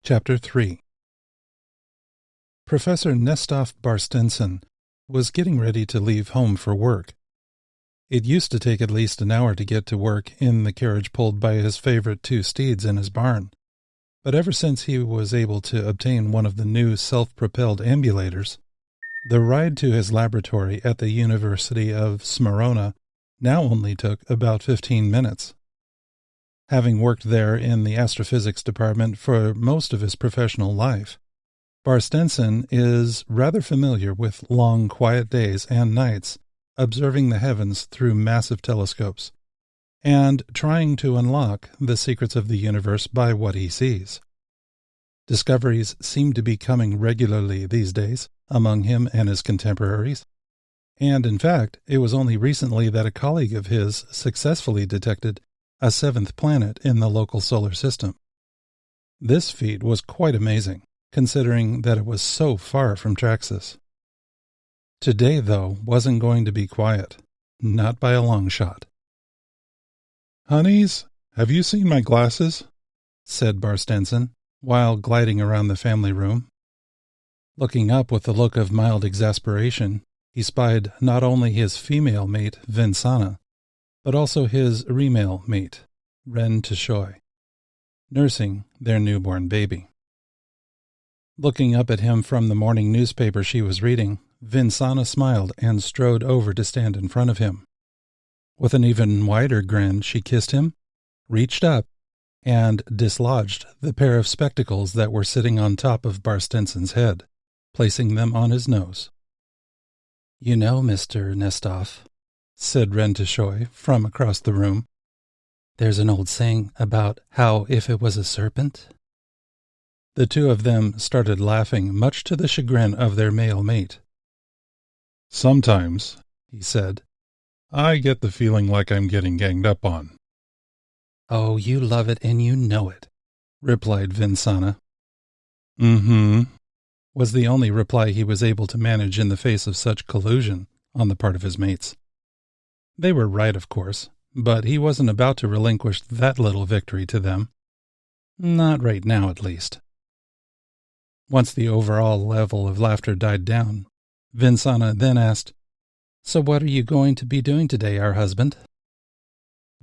Chapter 3. Professor Nestov Barstenson was getting ready to leave home for work. It used to take at least an hour to get to work in the carriage pulled by his favorite two steeds in his barn. But ever since he was able to obtain one of the new self-propelled ambulators, the ride to his laboratory at the University of Smyrna now only took about 15 minutes. Having worked there in the astrophysics department for most of his professional life, Barstenson is rather familiar with long, quiet days and nights observing the heavens through massive telescopes and trying to unlock the secrets of the universe by what he sees. Discoveries seem to be coming regularly these days among him and his contemporaries, and in fact, it was only recently that a colleague of his successfully detected a seventh planet in the local solar system. This feat was quite amazing, considering that it was so far from Traxxas. Today, though, wasn't going to be quiet, not by a long shot. "Honeys, have you seen my glasses?" said Barstenson, while gliding around the family room. Looking up with a look of mild exasperation, he spied not only his female mate, Vinsana, but also his remale mate, Ren Teshoy, nursing their newborn baby. Looking up at him from the morning newspaper she was reading, Vinsana smiled and strode over to stand in front of him. With an even wider grin, she kissed him, reached up, and dislodged the pair of spectacles that were sitting on top of Barstenson's head, placing them on his nose. "You know, Mr. Nestov," said Ren Teshoy from across the room, "there's an old saying about how if it was a serpent." The two of them started laughing, much to the chagrin of their male mate. "Sometimes," he said, "I get the feeling like I'm getting ganged up on." "Oh, you love it and you know it," replied Vinsana. "Mm-hmm," was the only reply he was able to manage in the face of such collusion on the part of his mates. They were right, of course, but he wasn't about to relinquish that little victory to them. Not right now, at least. Once the overall level of laughter died down, Vinsana then asked, "So what are you going to be doing today, our husband?"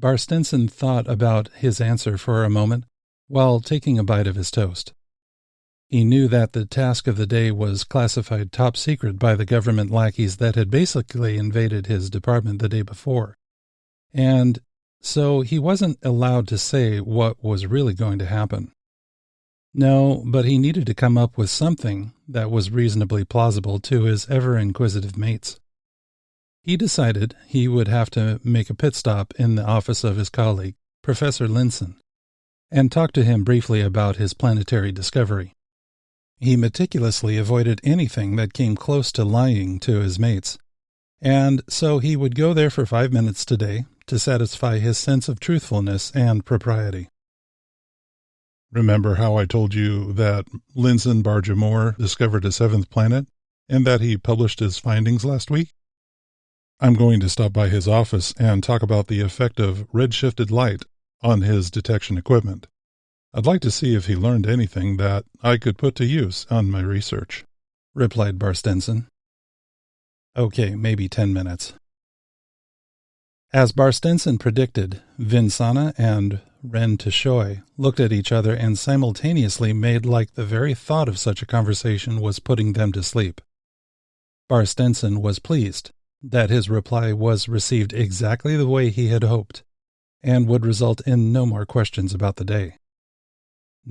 Barstenson thought about his answer for a moment while taking a bite of his toast. He knew that the task of the day was classified top secret by the government lackeys that had basically invaded his department the day before, and so he wasn't allowed to say what was really going to happen. No, but he needed to come up with something that was reasonably plausible to his ever-inquisitive mates. He decided he would have to make a pit stop in the office of his colleague, Professor Linson, and talk to him briefly about his planetary discovery. He meticulously avoided anything that came close to lying to his mates, and so he would go there for 5 minutes today to satisfy his sense of truthfulness and propriety. "Remember how I told you that Linson Bargemore discovered a seventh planet and that he published his findings last week? I'm going to stop by his office and talk about the effect of redshifted light on his detection equipment. I'd like to see if he learned anything that I could put to use on my research," replied Barstenson. "Okay, maybe 10 minutes. As Barstenson predicted, Vinsana and Ren Teshoy looked at each other and simultaneously made like the very thought of such a conversation was putting them to sleep. Barstenson was pleased that his reply was received exactly the way he had hoped, and would result in no more questions about the day.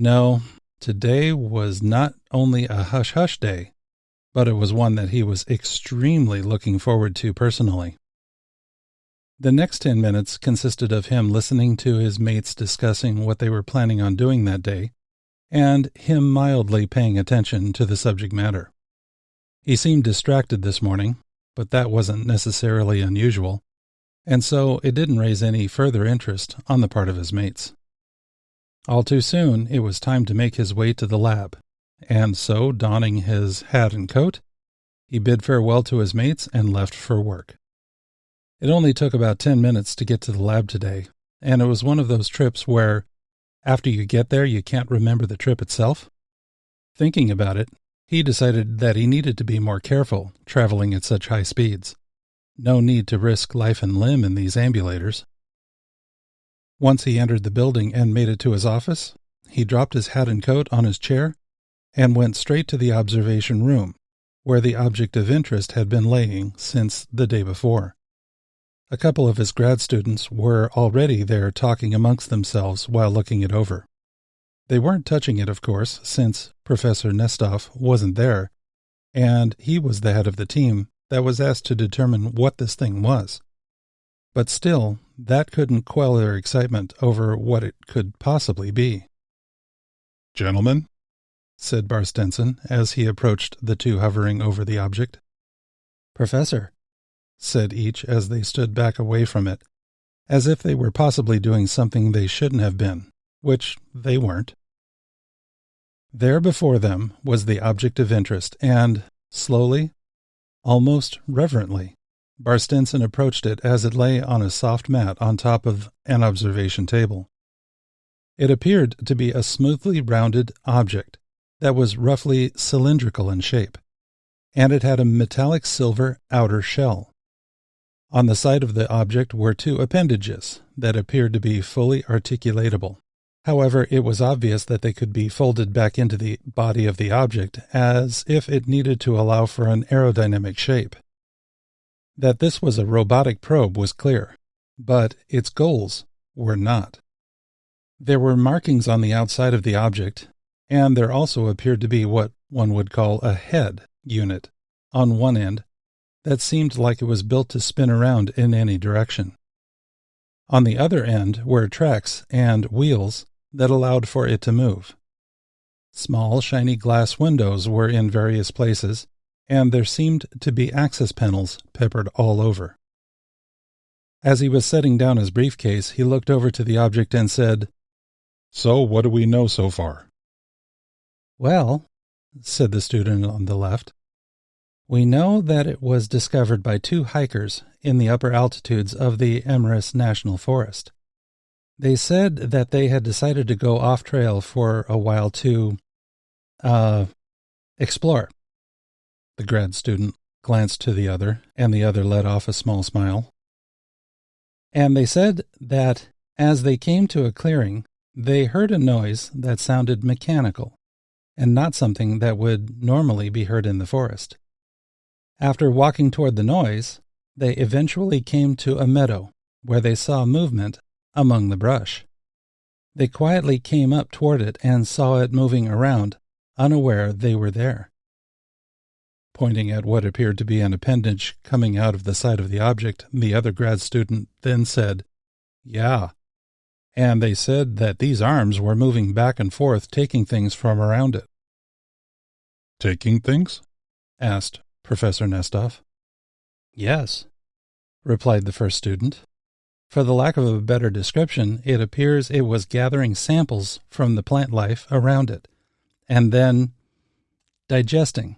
No, today was not only a hush-hush day, but it was one that he was extremely looking forward to personally. The next 10 minutes consisted of him listening to his mates discussing what they were planning on doing that day, and him mildly paying attention to the subject matter. He seemed distracted this morning, but that wasn't necessarily unusual, and so it didn't raise any further interest on the part of his mates. All too soon, it was time to make his way to the lab, and so, donning his hat and coat, he bid farewell to his mates and left for work. It only took about 10 minutes to get to the lab today, and it was one of those trips where, after you get there, you can't remember the trip itself. Thinking about it, he decided that he needed to be more careful traveling at such high speeds. No need to risk life and limb in these ambulators. Once he entered the building and made it to his office, he dropped his hat and coat on his chair and went straight to the observation room, where the object of interest had been laying since the day before. A couple of his grad students were already there talking amongst themselves while looking it over. They weren't touching it, of course, since Professor Nestov wasn't there, and he was the head of the team that was asked to determine what this thing was. But still, that couldn't quell their excitement over what it could possibly be. "Gentlemen," said Barstenson as he approached the two hovering over the object. "Professor," said each as they stood back away from it, as if they were possibly doing something they shouldn't have been, which they weren't. There before them was the object of interest, and, slowly, almost reverently, Barstenson approached it as it lay on a soft mat on top of an observation table. It appeared to be a smoothly rounded object that was roughly cylindrical in shape, and it had a metallic silver outer shell. On the side of the object were two appendages that appeared to be fully articulatable. However, it was obvious that they could be folded back into the body of the object as if it needed to allow for an aerodynamic shape. That this was a robotic probe was clear, but its goals were not. There were markings on the outside of the object, and there also appeared to be what one would call a head unit on one end that seemed like it was built to spin around in any direction. On the other end were tracks and wheels that allowed for it to move. Small, shiny glass windows were in various places, and there seemed to be access panels peppered all over. As he was setting down his briefcase, he looked over to the object and said, "So, what do we know so far?" "Well," said the student on the left, "we know that it was discovered by two hikers in the upper altitudes of the Emrys National Forest. They said that they had decided to go off-trail for a while to, explore." The grad student glanced to the other, and the other let off a small smile. "And they said that as they came to a clearing, they heard a noise that sounded mechanical, and not something that would normally be heard in the forest. After walking toward the noise, they eventually came to a meadow where they saw movement among the brush. They quietly came up toward it and saw it moving around, unaware they were there." Pointing at what appeared to be an appendage coming out of the side of the object, the other grad student then said, "Yeah, and they said that these arms were moving back and forth, taking things from around it." "Taking things?" asked Professor Nestov. "Yes," replied the first student. "For the lack of a better description, it appears it was gathering samples from the plant life around it, and then digesting,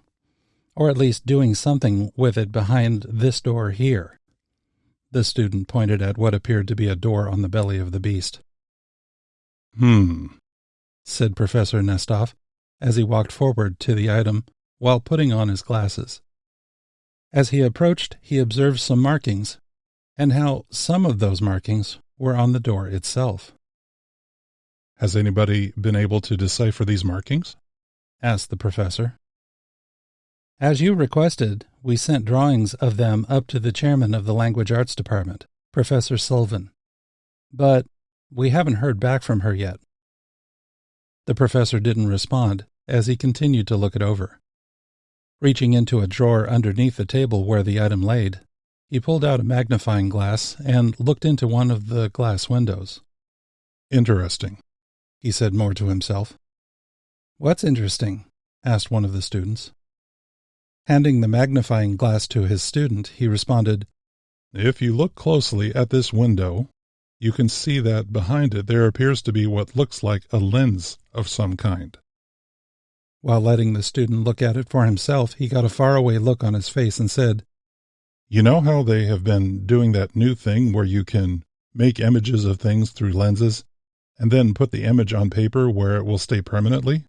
or at least doing something with it behind this door here." The student pointed at what appeared to be a door on the belly of the beast. Said Professor Nestov as he walked forward to the item while putting on his glasses. As he approached, he observed some markings, and how some of those markings were on the door itself. "Has anybody been able to decipher these markings?" asked the professor. "As you requested, we sent drawings of them up to the chairman of the Language Arts Department, Professor Sullivan. But we haven't heard back from her yet." The professor didn't respond as he continued to look it over. Reaching into a drawer underneath the table where the item laid, he pulled out a magnifying glass and looked into one of the glass windows. "Interesting," he said more to himself. "What's interesting?" asked one of the students. Handing the magnifying glass to his student, he responded, "If you look closely at this window, you can see that behind it there appears to be what looks like a lens of some kind." While letting the student look at it for himself, he got a faraway look on his face and said, "You know how they have been doing that new thing where you can make images of things through lenses and then put the image on paper where it will stay permanently?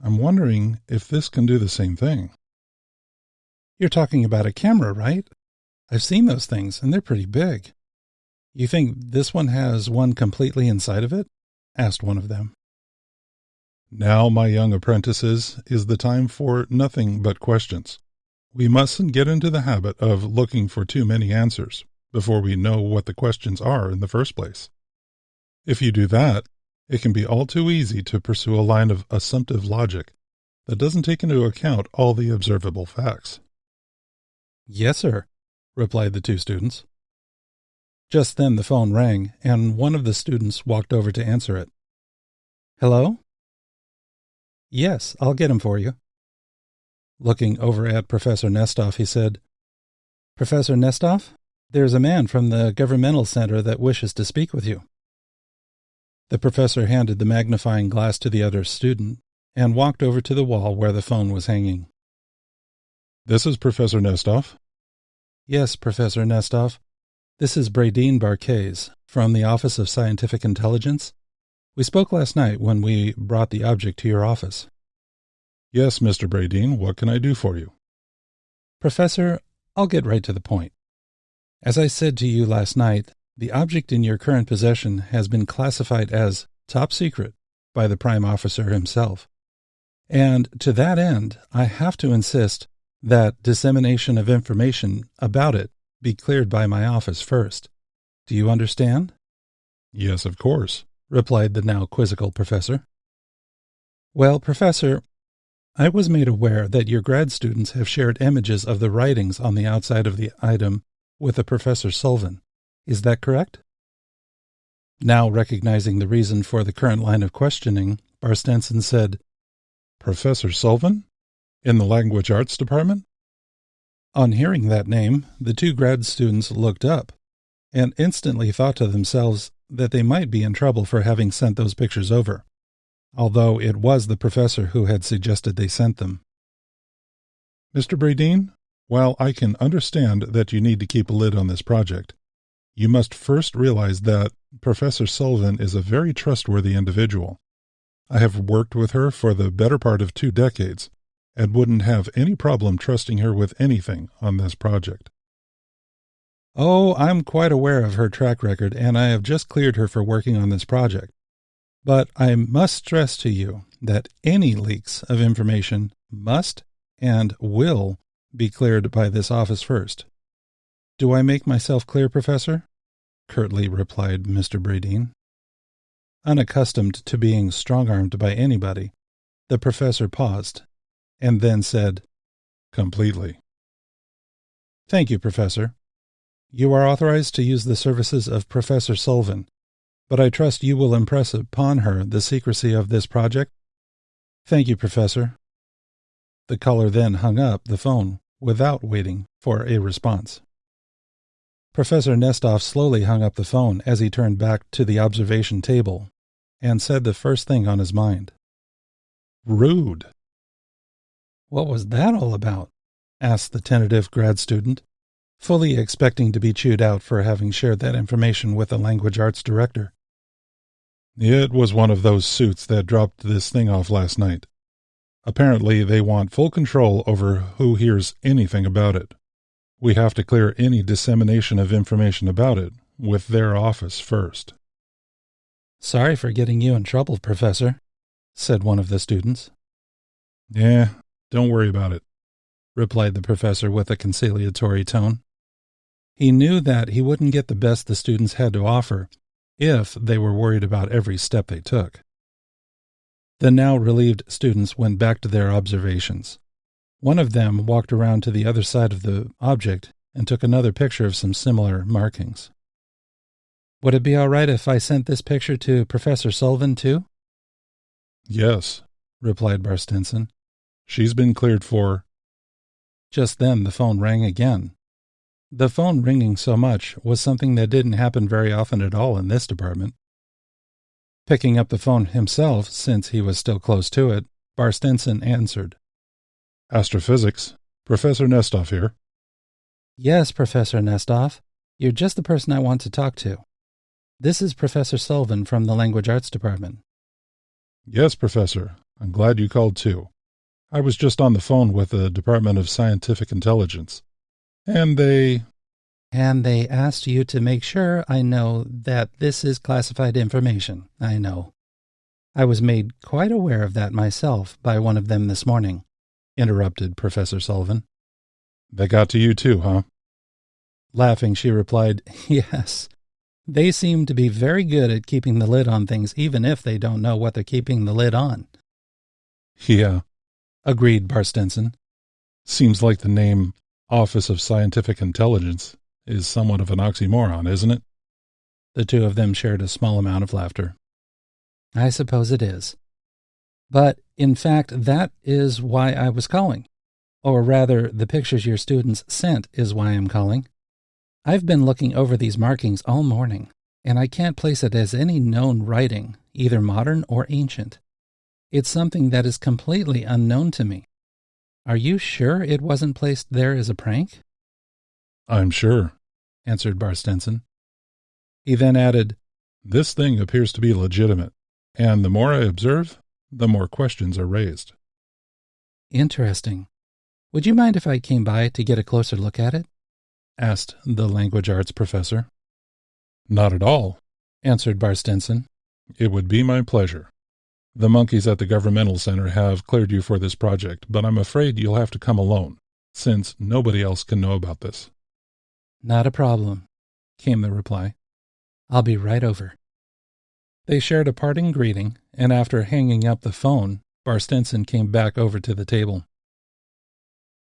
I'm wondering if this can do the same thing. You're talking about a camera, right? I've seen those things, and they're pretty big. You think this one has one completely inside of it? Asked one of them. Now, my young apprentices, is the time for nothing but questions. We mustn't get into the habit of looking for too many answers before we know what the questions are in the first place. If you do that, it can be all too easy to pursue a line of assumptive logic that doesn't take into account all the observable facts. Yes, sir, replied the two students. Just then the phone rang, and one of the students walked over to answer it. Hello? Yes, I'll get him for you. Looking over at Professor Nestoff, he said, Professor Nestoff, there's a man from the governmental center that wishes to speak with you. The professor handed the magnifying glass to the other student and walked over to the wall where the phone was hanging. This is Professor Nestoff? Yes, Professor Nestoff. This is Bradine Barquez from the Office of Scientific Intelligence. We spoke last night when we brought the object to your office. Yes, Mr. Bradine, what can I do for you? Professor, I'll get right to the point. As I said to you last night, the object in your current possession has been classified as top secret by the Prime Officer himself. And to that end, I have to insist that dissemination of information about it be cleared by my office first. Do you understand? Yes, of course, replied the now quizzical professor. Well, Professor, I was made aware that your grad students have shared images of the writings on the outside of the item with a Professor Sullivan. Is that correct? Now recognizing the reason for the current line of questioning, Barstenson said, Professor Sullivan? In the Language Arts Department? On hearing that name, the two grad students looked up and instantly thought to themselves that they might be in trouble for having sent those pictures over, although it was the professor who had suggested they sent them. Mr. Bradine, while I can understand that you need to keep a lid on this project, you must first realize that Professor Sullivan is a very trustworthy individual. I have worked with her for the better part of 2 decades, and wouldn't have any problem trusting her with anything on this project. Oh, I'm quite aware of her track record, and I have just cleared her for working on this project. But I must stress to you that any leaks of information must and will be cleared by this office first. Do I make myself clear, Professor? Curtly replied Mr. Bradine. Unaccustomed to being strong-armed by anybody, the professor paused, and then said, Completely. Thank you, Professor. You are authorized to use the services of Professor Sullivan, but I trust you will impress upon her the secrecy of this project? Thank you, Professor. The caller then hung up the phone without waiting for a response. Professor Nestoff slowly hung up the phone as he turned back to the observation table and said the first thing on his mind. Rude. What was that all about? Asked the tentative grad student, fully expecting to be chewed out for having shared that information with the language arts director. It was one of those suits that dropped this thing off last night. Apparently, they want full control over who hears anything about it. We have to clear any dissemination of information about it with their office first. Sorry for getting you in trouble, Professor, said one of the students. Yeah, don't worry about it, replied the professor with a conciliatory tone. He knew that he wouldn't get the best the students had to offer if they were worried about every step they took. The now relieved students went back to their observations. One of them walked around to the other side of the object and took another picture of some similar markings. Would it be all right if I sent this picture to Professor Sullivan, too? Yes, replied Barstenson. She's been cleared for... Just then the phone rang again. The phone ringing so much was something that didn't happen very often at all in this department. Picking up the phone himself, since he was still close to it, Barstenson answered. Astrophysics. Professor Nestoff here. Yes, Professor Nestoff. You're just the person I want to talk to. This is Professor Sullivan from the Language Arts Department. Yes, Professor. I'm glad you called too. I was just on the phone with the Department of Scientific Intelligence, and they asked you to make sure I know that this is classified information. I know. I was made quite aware of that myself by one of them this morning, interrupted Professor Sullivan. They got to you too, huh? Laughing, she replied, yes. They seem to be very good at keeping the lid on things, even if they don't know what they're keeping the lid on. Yeah, agreed Barstenson. Seems like the name Office of Scientific Intelligence is somewhat of an oxymoron, isn't it? The two of them shared a small amount of laughter. I suppose it is. But, in fact, that is why I was calling. Or rather, the pictures your students sent is why I'm calling. I've been looking over these markings all morning, and I can't place it as any known writing, either modern or ancient. It's something that is completely unknown to me. Are you sure it wasn't placed there as a prank? I'm sure, answered Barstenson. He then added, This thing appears to be legitimate, and the more I observe, the more questions are raised. Interesting. Would you mind if I came by to get a closer look at it? Asked the language arts professor. Not at all, answered Barstenson. It would be my pleasure. The monkeys at the governmental center have cleared you for this project, but I'm afraid you'll have to come alone, since nobody else can know about this. Not a problem, came the reply. I'll be right over. They shared a parting greeting, and after hanging up the phone, Barstenson came back over to the table.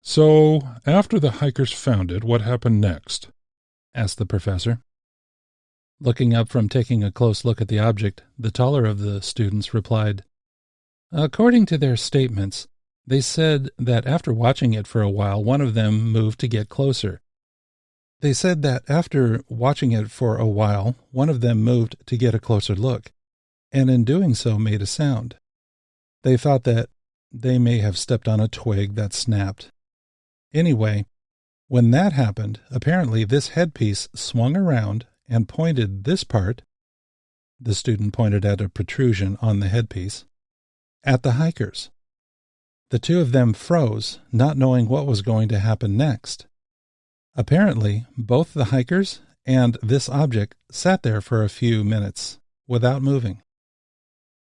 So, after the hikers found it, what happened next? Asked the professor. Looking up from taking a close look at the object, the taller of the students replied, According to their statements, they said that after watching it for a while, one of them moved to get closer. They said that after watching it for a while, one of them moved to get a closer look, and in doing so made a sound. They thought that they may have stepped on a twig that snapped. Anyway, when that happened, apparently this headpiece swung around and pointed this part, the student pointed at a protrusion on the headpiece, at the hikers. The two of them froze, not knowing what was going to happen next. Apparently, both the hikers and this object sat there for a few minutes without moving.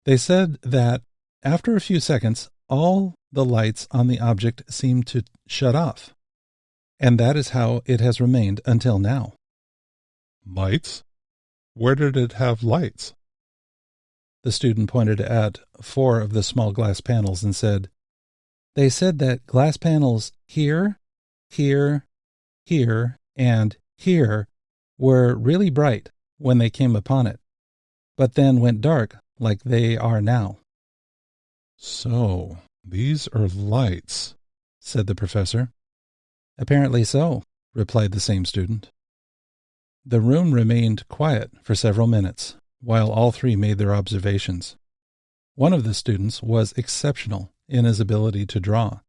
They said that after a few seconds, all the lights on the object seemed to shut off, and that is how it has remained until now. Lights? Where did it have lights? The student pointed at 4 of the small glass panels and said, They said that glass panels here, here, here, and here were really bright when they came upon it, but then went dark like they are now. So, these are lights, said the professor. Apparently so, replied the same student. The room remained quiet for several minutes, while all three made their observations. One of the students was exceptional in his ability to draw,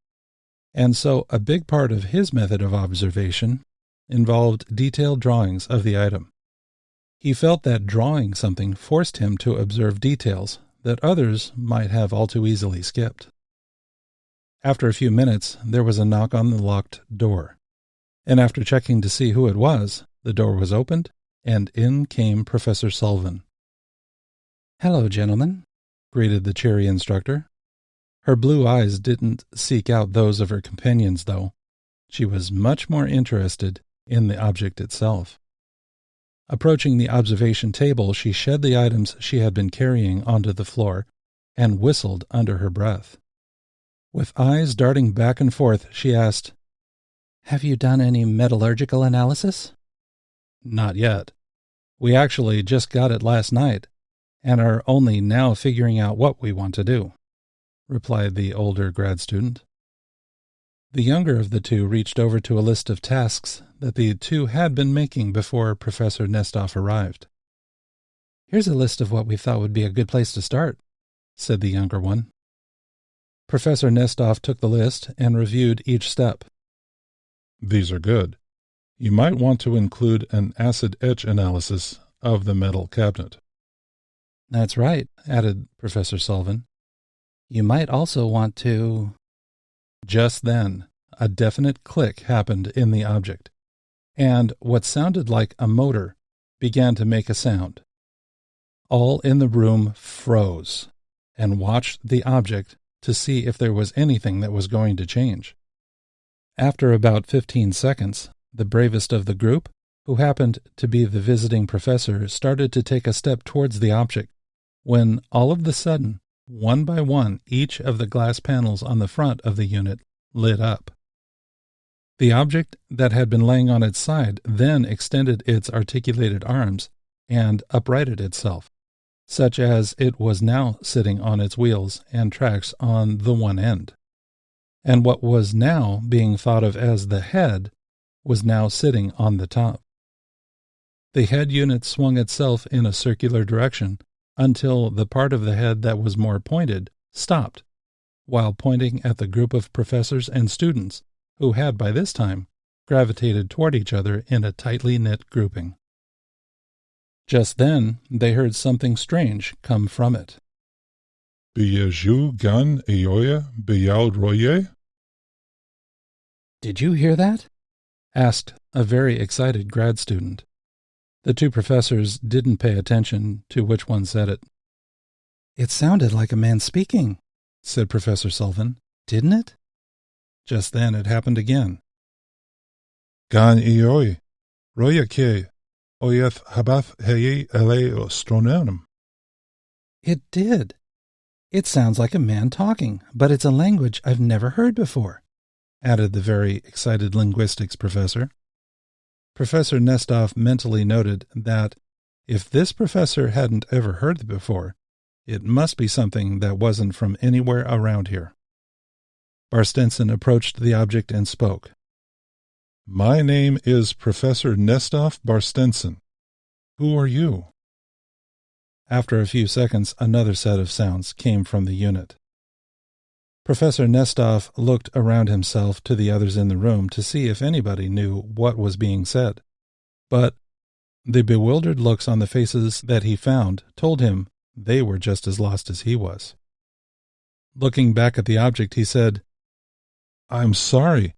and so a big part of his method of observation involved detailed drawings of the item. He felt that drawing something forced him to observe details that others might have all too easily skipped. After a few minutes, there was a knock on the locked door, and after checking to see who it was, the door was opened, and in came Professor Sullivan. "Hello, gentlemen," greeted the cheery instructor. Her blue eyes didn't seek out those of her companions, though. She was much more interested in the object itself. Approaching the observation table, she shed the items she had been carrying onto the floor and whistled under her breath. With eyes darting back and forth, she asked, "Have you done any metallurgical analysis?" "Not yet. We actually just got it last night and are only now figuring out what we want to do," replied the older grad student. The younger of the two reached over to a list of tasks that the two had been making before Professor Nestoff arrived. "Here's a list of what we thought would be a good place to start," said the younger one. Professor Nestoff took the list and reviewed each step. "These are good. You might want to include an acid etch analysis of the metal cabinet." "That's right," added Professor Sullivan. You might also want to... Just then, a definite click happened in the object, and what sounded like a motor began to make a sound. All in the room froze and watched the object to see if there was anything that was going to change. After about 15 seconds, the bravest of the group, who happened to be the visiting professor, started to take a step towards the object, when all of a sudden, one by one, each of the glass panels on the front of the unit lit up. The object that had been laying on its side then extended its articulated arms and uprighted itself, such as it was now sitting on its wheels and tracks on the one end. And what was now being thought of as the head was now sitting on the top. The head unit swung itself in a circular direction until the part of the head that was more pointed stopped, while pointing at the group of professors and students who had by this time gravitated toward each other in a tightly knit grouping. Just then they heard something strange come from it. B'yeju gan eoye b'yaud roye? Did you hear that? Asked a very excited grad student. The two professors didn't pay attention to which one said it. It sounded like a man speaking, said Professor Sullivan, didn't it? Just then it happened again. Gan eoye, roye ke, oyeth habath heye ele astronomen. It did. It sounds like a man talking, but it's a language I've never heard before, added the very excited linguistics professor. Professor Nestoff mentally noted that if this professor hadn't ever heard it before, it must be something that wasn't from anywhere around here. Barstenson approached the object and spoke. My name is Professor Nestoff Barstenson. Who are you? After a few seconds, another set of sounds came from the unit. Professor Nestoff looked around himself to the others in the room to see if anybody knew what was being said, but the bewildered looks on the faces that he found told him they were just as lost as he was. Looking back at the object, he said, I'm sorry.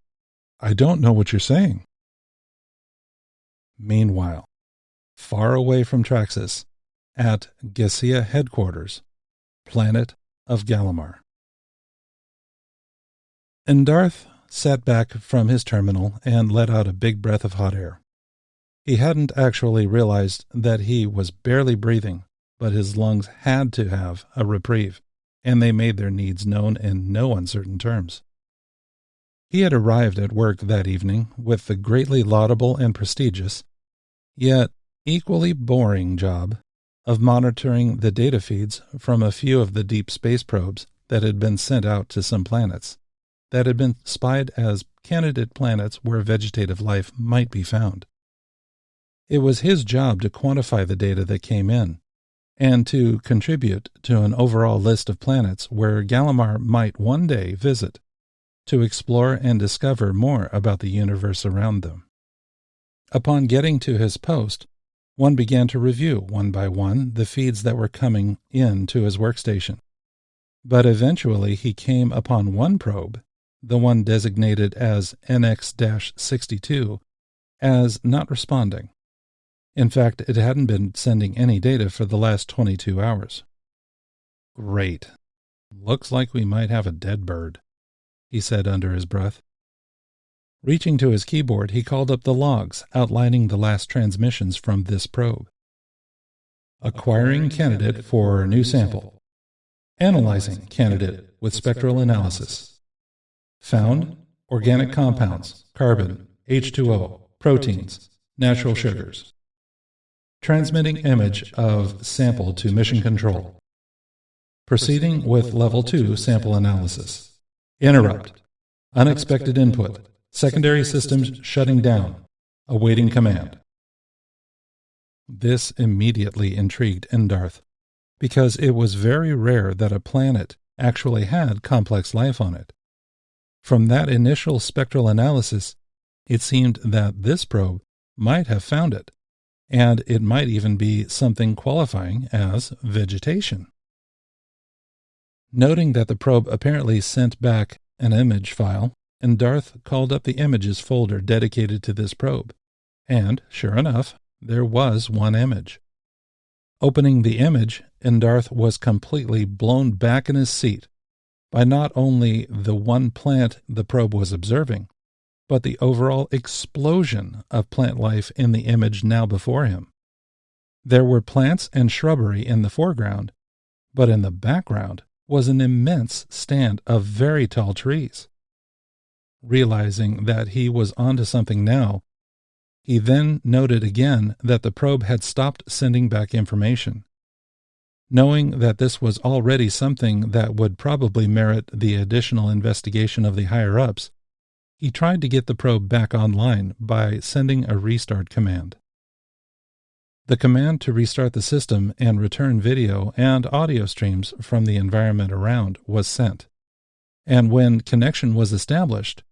I don't know what you're saying. Meanwhile, far away from Traxxas, at Gessia headquarters, planet of Galimar. Endarth sat back from his terminal and let out a big breath of hot air. He hadn't actually realized that he was barely breathing, but his lungs had to have a reprieve, and they made their needs known in no uncertain terms. He had arrived at work that evening with the greatly laudable and prestigious, yet equally boring job of monitoring the data feeds from a few of the deep space probes that had been sent out to some planets that had been spied as candidate planets where vegetative life might be found. It was his job to quantify the data that came in and to contribute to an overall list of planets where Galimar might one day visit to explore and discover more about the universe around them. Upon getting to his post, one began to review one by one the feeds that were coming in to his workstation. But eventually he came upon one probe, the one designated as NX-62, as not responding. In fact, it hadn't been sending any data for the last 22 hours. Great. Looks like we might have a dead bird, he said under his breath. Reaching to his keyboard, he called up the logs outlining the last transmissions from this probe. Acquiring candidate for new sample. Analyzing candidate with spectral analysis. Found organic compounds, carbon, H2O, proteins, natural sugars. Transmitting image of sample to mission control. Proceeding with level 2 sample analysis. Interrupt. Unexpected input. Secondary systems shutting down. Awaiting command. This immediately intrigued Endarth, because it was very rare that a planet actually had complex life on it. From that initial spectral analysis, it seemed that this probe might have found it, and it might even be something qualifying as vegetation. Noting that the probe apparently sent back an image file, Darth called up the images folder dedicated to this probe, and, sure enough, there was one image. Opening the image, Darth was completely blown back in his seat by not only the one plant the probe was observing, but the overall explosion of plant life in the image now before him. There were plants and shrubbery in the foreground, but in the background was an immense stand of very tall trees. Realizing that he was onto something now, he then noted again that the probe had stopped sending back information. Knowing that this was already something that would probably merit the additional investigation of the higher-ups, he tried to get the probe back online by sending a restart command. The command to restart the system and return video and audio streams from the environment around was sent, and when connection was established,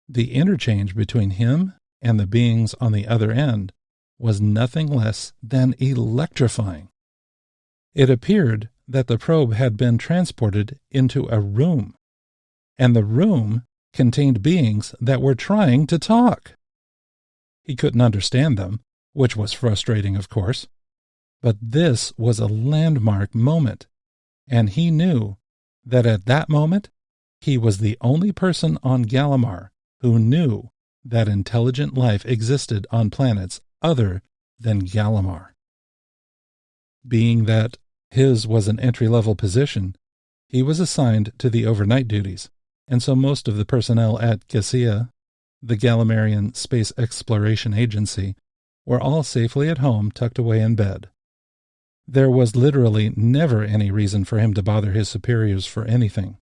the interchange between him and the beings on the other end was nothing less than electrifying. It appeared that the probe had been transported into a room, and the room contained beings that were trying to talk. He couldn't understand them, which was frustrating, of course, but this was a landmark moment, and he knew that at that moment he was the only person on Galimar who knew that intelligent life existed on planets other than Galimar. Being that his was an entry-level position, he was assigned to the overnight duties, and so most of the personnel at Cassia, the Galimarian Space Exploration Agency, were all safely at home tucked away in bed. There was literally never any reason for him to bother his superiors for anything,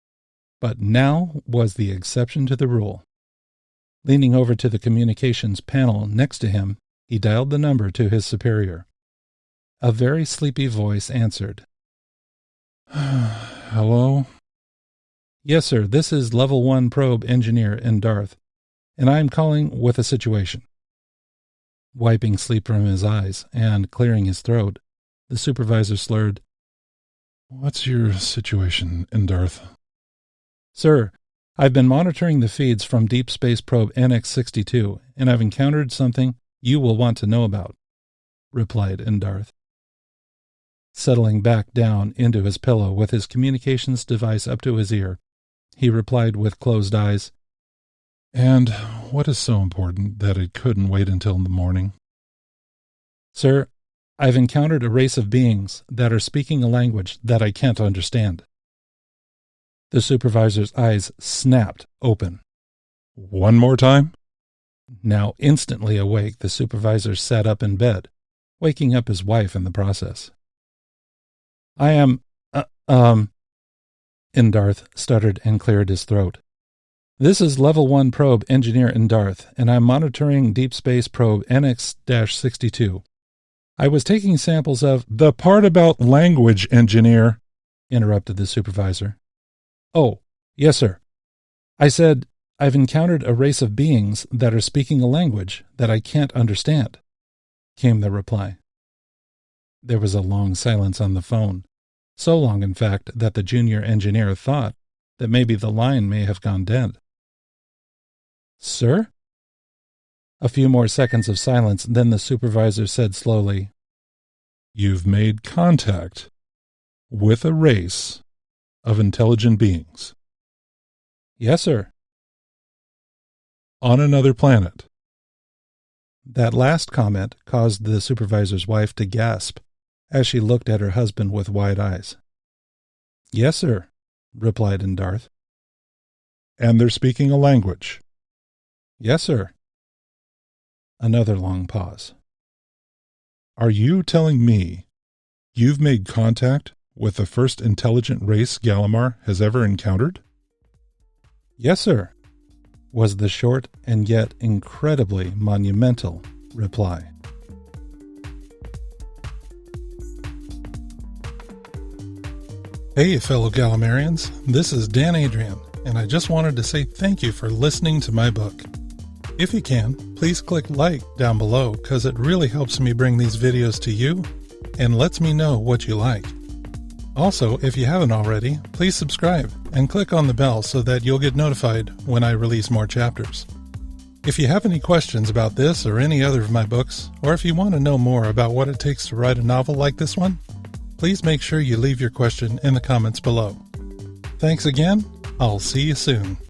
but now was the exception to the rule. Leaning over to the communications panel next to him, he dialed the number to his superior. A very sleepy voice answered. Hello? Yes, sir, this is Level 1 Probe Engineer Darth, and I am calling with a situation. Wiping sleep from his eyes and clearing his throat, the supervisor slurred, What's your situation, Darth? Sir, I've been monitoring the feeds from Deep Space Probe NX-62, and I've encountered something you will want to know about, replied Darth. Settling back down into his pillow with his communications device up to his ear, he replied with closed eyes, And what is so important that it couldn't wait until the morning? Sir, I've encountered a race of beings that are speaking a language that I can't understand. The supervisor's eyes snapped open. One more time? Now instantly awake, the supervisor sat up in bed, waking up his wife in the process. I am, Darth stuttered and cleared his throat. This is Level 1 Probe Engineer Darth, and I'm monitoring Deep Space Probe NX-62. I was taking samples of... The part about language, Engineer, interrupted the supervisor. Oh, yes, sir. I said, I've encountered a race of beings that are speaking a language that I can't understand, came the reply. There was a long silence on the phone, so long, in fact, that the junior engineer thought that maybe the line may have gone dead. Sir? A few more seconds of silence, then the supervisor said slowly, You've made contact with a race of intelligent beings. Yes, sir. On another planet. That last comment caused the supervisor's wife to gasp as she looked at her husband with wide eyes. Yes, sir, replied Darth. And they're speaking a language. Yes, sir. Another long pause. Are you telling me you've made contact with the first intelligent race Galimar has ever encountered? Yes, sir, was the short and yet incredibly monumental reply. Hey, fellow Galimarians, this is Dan Adrian, and I just wanted to say thank you for listening to my book. If you can, please click like down below because it really helps me bring these videos to you and lets me know what you like. Also, if you haven't already, please subscribe and click on the bell so that you'll get notified when I release more chapters. If you have any questions about this or any other of my books, or if you want to know more about what it takes to write a novel like this one, please make sure you leave your question in the comments below. Thanks again. I'll see you soon.